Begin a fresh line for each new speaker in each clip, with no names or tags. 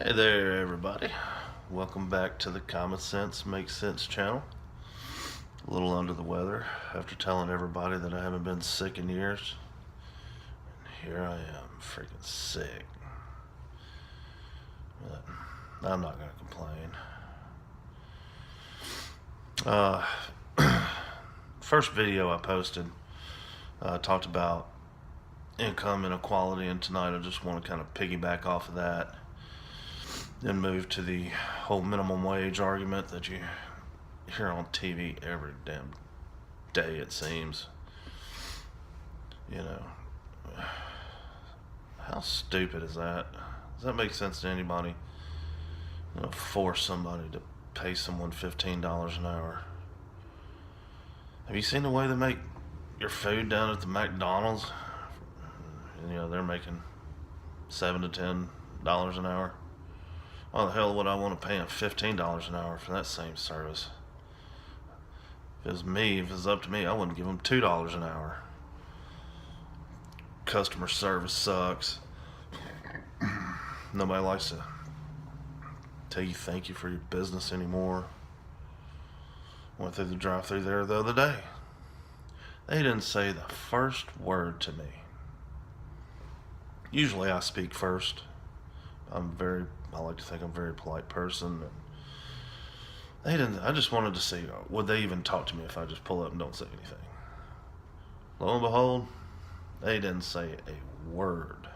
Hey there, everybody. Welcome back to the Common Sense Makes Sense channel. A little under the weather after telling everybody that I haven't been sick in years. And here I am, freaking sick. But I'm not going to complain. First video I posted talked about income inequality, and tonight I just want to kind of piggyback off of that. Then move to the whole minimum wage argument that you hear on TV every damn day, it seems. You know, how stupid is that? Does that make sense to anybody? You know, force somebody to pay someone $15 an hour. Have you seen the way they make your food down at the McDonald's? You know, they're making $7 to $10 an hour. Why the hell would I want to pay them $15 an hour for that same service? If it was up to me, I wouldn't give them $2 an hour. Customer service sucks. Nobody likes to tell you thank you for your business anymore. Went through the drive-thru there the other day. They didn't say the first word to me. Usually I speak first. I like to think I'm a very polite person. And they didn't. I just wanted to see, would they even talk to me if I just pull up and don't say anything? Lo and behold, they didn't say a word.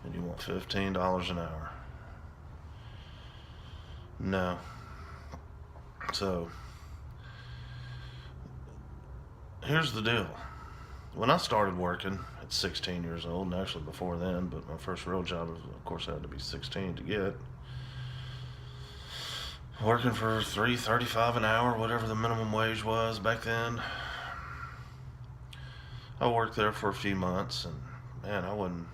And you want $15 an hour? No. So, here's the deal. When I started working at 16 years old, and actually before then, but my first real job, of course, I had to be 16 to get. Working for $3.35 an hour, whatever the minimum wage was back then. I worked there for a few months, and man, I wasn't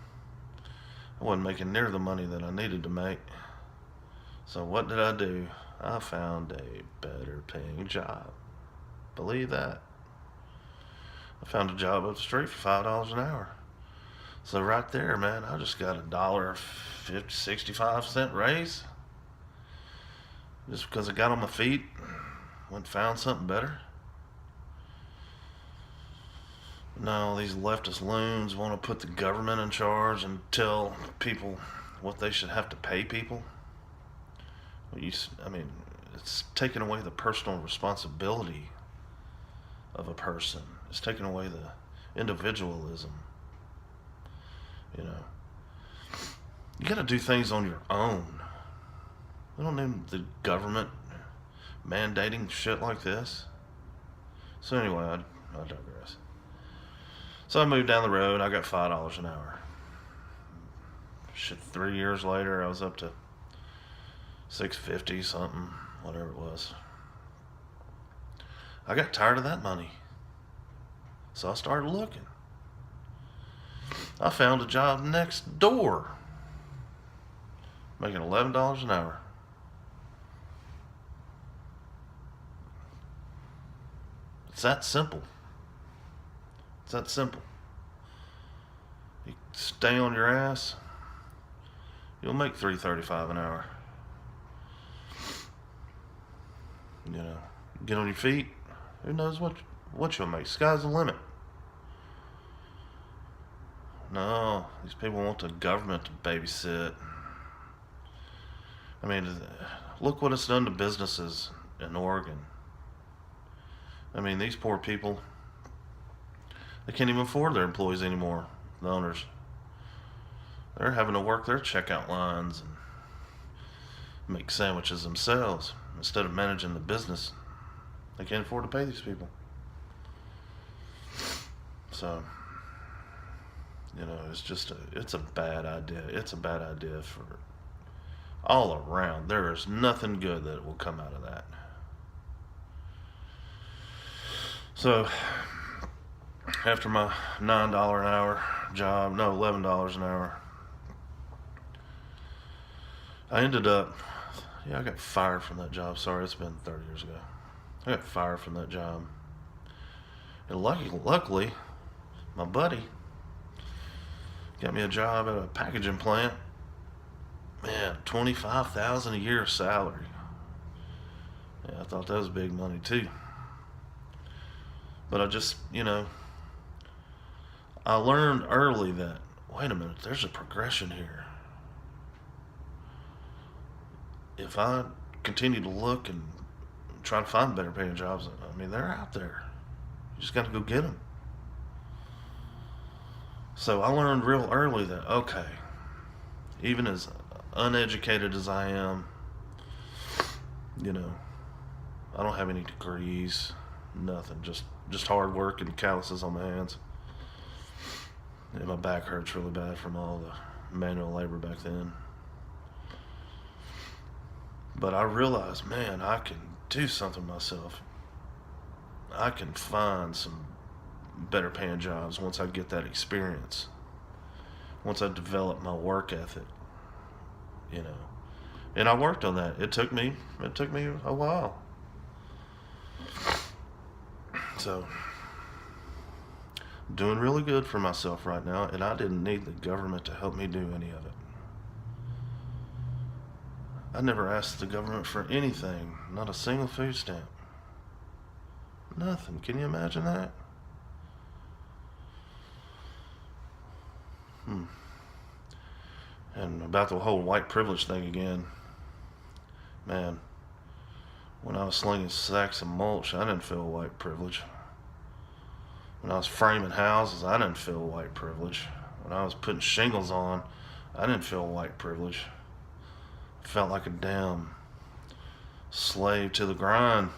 making near the money that I needed to make. So what did I do? I found a better paying job. Believe that. I found a job up the street for $5 an hour. So right there, man, I just got $1.65 raise. Just because I got on my feet, went and found something better. Now these leftist loons want to put the government in charge and tell people what they should have to pay people. It's taking away the personal responsibility of a person. It's taking away the individualism. You know, you got to do things on your own. We don't need the government mandating shit like this. So anyway, I digress. So I moved down the road. I got $5 an hour. Shit, 3 years later, I was up to $6.50 something, whatever it was. I got tired of that money. So I started looking. I found a job next door, making $11 an hour. It's that simple. It's that simple. You stay on your ass, you'll make $3.35 an hour. You know, get on your feet. Who knows what you'll make? Sky's the limit. No, these people want the government to babysit. I mean, look what it's done to businesses in Oregon. I mean, these poor people, they can't even afford their employees anymore, the owners. They're having to work their checkout lines and make sandwiches themselves instead of managing the business. They can't afford to pay these people. So, you know, it's a bad idea. It's a bad idea for all around. There is nothing good that will come out of that. So, after my $9 an hour job, no, $11 an hour, I ended up, I got fired from that job. Sorry, it's been 30 years ago. I got fired from that job. And luckily, my buddy got me a job at a packaging plant. Man, $25,000 a year salary. Yeah, I thought that was big money too. But I just, I learned early that, wait a minute, there's a progression here. If I continue to look and try to find better paying jobs, I mean, they're out there. You just got to go get them. So I learned real early that, okay, even as uneducated as I am, I don't have any degrees, nothing, just hard work and calluses on my hands. And my back hurts really bad from all the manual labor back then. But I realized, man, I can do something myself. I can find some better paying jobs once I get that experience. Once I develop my work ethic, And I worked on that. It took me a while. So, doing really good for myself right now, and I didn't need the government to help me do any of it. I never asked the government for anything, not a single food stamp. Nothing. Can you imagine that? And about the whole white privilege thing again, man, when I was slinging sacks of mulch, I didn't feel white privilege. When I was framing houses, I didn't feel white privilege. When I was putting shingles on, I didn't feel white privilege. I felt like a damn slave to the grind,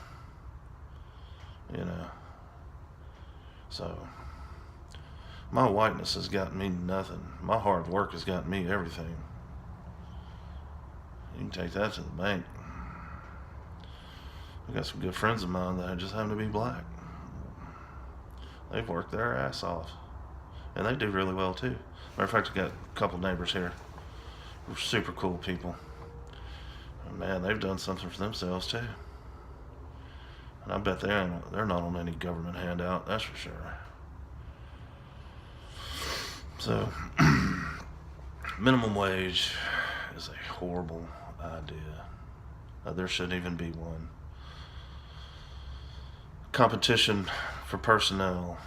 So, my whiteness has gotten me nothing. My hard work has gotten me everything. You can take that to the bank. I got some good friends of mine that just happen to be black. They've worked their ass off. And they do really well too. Matter of fact, I got a couple neighbors here. They're super cool people. And man, they've done something for themselves too. And I bet they're not on any government handout, that's for sure. So, minimum wage is a horrible idea. There shouldn't even be one. Competition for personnel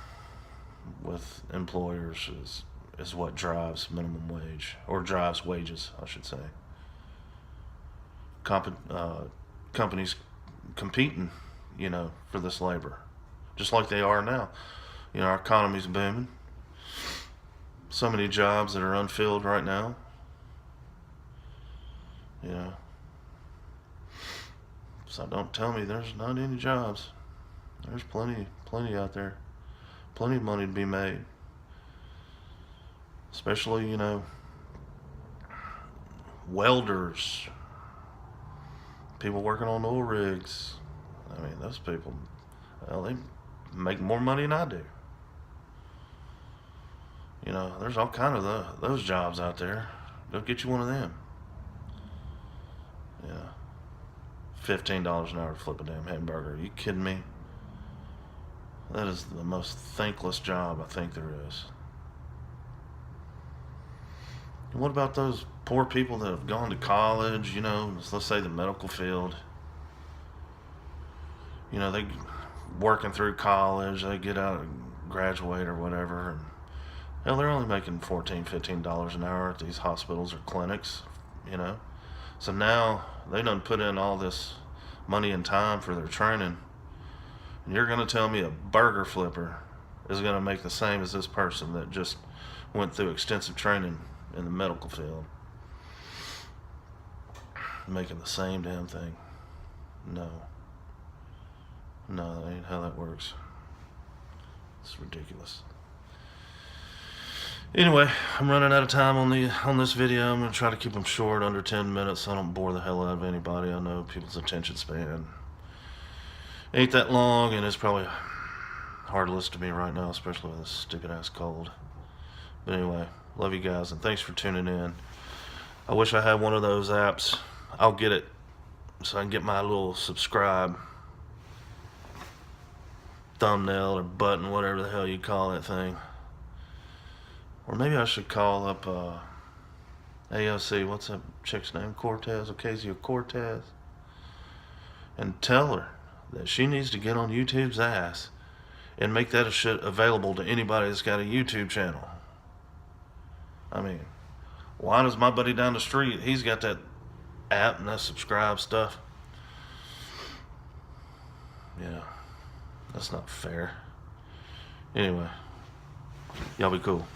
with employers is what drives minimum wage, or drives wages, I should say. Companies competing, for this labor, just like they are now. Our economy's booming. So many jobs that are unfilled right now. So don't tell me there's not any jobs. There's plenty out there. Plenty of money to be made. Especially, welders. People working on oil rigs. I mean, those people, well, they make more money than I do. There's all kind of those jobs out there. Go get you one of them. Yeah. $15 an hour to flip a damn hamburger. Are you kidding me? That is the most thankless job I think there is. And what about those poor people that have gone to college, let's say the medical field? They working through college, they get out and graduate or whatever, and hell, they're only making $14, $15 an hour at these hospitals or clinics, So now they done put in all this money and time for their training. And you're going to tell me a burger flipper is going to make the same as this person that just went through extensive training in the medical field? Making the same damn thing. No, that ain't how that works. It's ridiculous. Anyway, I'm running out of time on this video. I'm going to try to keep them short, under 10 minutes, so I don't bore the hell out of anybody. I know people's attention span ain't that long, and it's probably hard to listen to me right now, especially with this stupid ass cold. But anyway, love you guys, and thanks for tuning in. I wish I had one of those apps. I'll get it so I can get my little subscribe thumbnail or button, whatever the hell you call that thing. Or maybe I should call up AOC, what's that chick's name? Cortez, Ocasio-Cortez, and tell her that she needs to get on YouTube's ass and make that a shit available to anybody that's got a YouTube channel. I mean, why does my buddy down the street, he's got that app and that subscribe stuff? Yeah, that's not fair. Anyway, y'all be cool.